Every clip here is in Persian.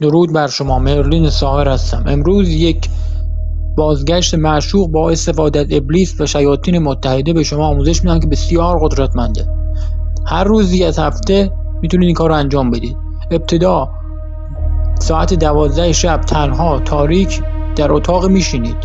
درود بر شما. مرلین ساحر هستم. امروز یک بازگشت معشوق با استفاده از ابلیس و شیاطین متحده به شما آموزش میدم که بسیار قدرتمنده. هر روزی از هفته میتونید این کار رو انجام بدید. ابتدا ساعت 12 شب تنها تاریک در اتاق میشینید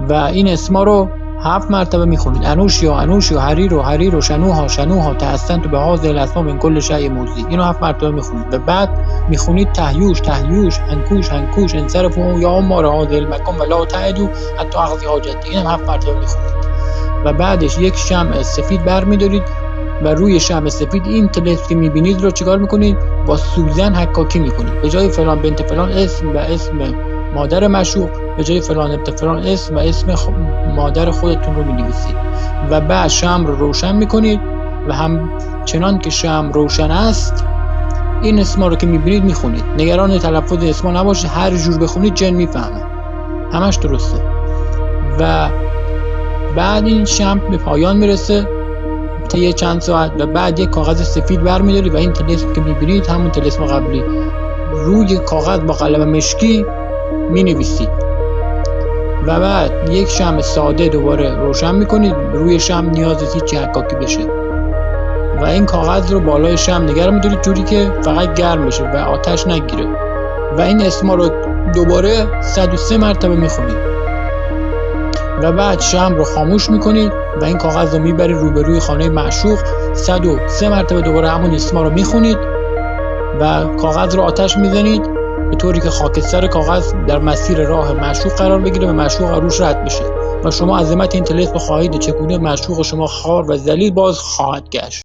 و این اسما رو 7 مرتبه میخونید. انوشیا انوشیا، حریرو حریرو، شنوها شنوها، تحسنت به هذه الاسما من کل شیء موزی. اینو 7 مرتبه میخونید و بعد میخونید تهیوش تهیوش، هنکوش هنکوش، انصرفوا یا امار هذا المکان ولا تعدوا حتی اقضی حاجتی. اینم 7 مرتبه میخونید و بعدش یک شمع سفید برمیدارید و روی شمع سفید این طلسم که میبینید رو چیکار میکنید؟ با سوزن حکاکی میکنید. به جای فلان بنت فلان اسم و اسم مادر معشوق، به جای فلان ابن فلان اسم و اسم مادر خودتون رو می‌نویسید و بعد شمع رو روشن میکنید و همچنان که شمع روشن است این اسما رو که میبینید میخونید. نگران تلفظ اسما نباشید، هر جور بخونید جن میفهمه، همش درسته. و بعد این شمع به پایان میرسه طی چند ساعت و بعد یک کاغذ سفید برمی‌دارید و این طلسم که میبینید همون طلسم قبلی روی کاغذ با قلم مشکی می‌نویسید و بعد یک شمع ساده دوباره روشن میکنید. روی شمع نیاز نیست هیچ حکاکی بشه و این کاغذ رو بالای شمع نگه می‌دارید جوری که فقط گرم بشه و آتش نگیره و این اسما رو دوباره 103 مرتبه میخونید و بعد شمع رو خاموش میکنید و این کاغذ رو میبرید روبروی خانه معشوق. 103 مرتبه دوباره همون اسما رو میخونید و کاغذ رو آتش میزنید به طوری که خاکستر کاغذ در مسیر راه معشوق قرار بگیره و معشوق روش رد بشه و شما عظمت این طلسم خواهید چگونه معشوق شما خوار و ذلیل باز خواهد گشت.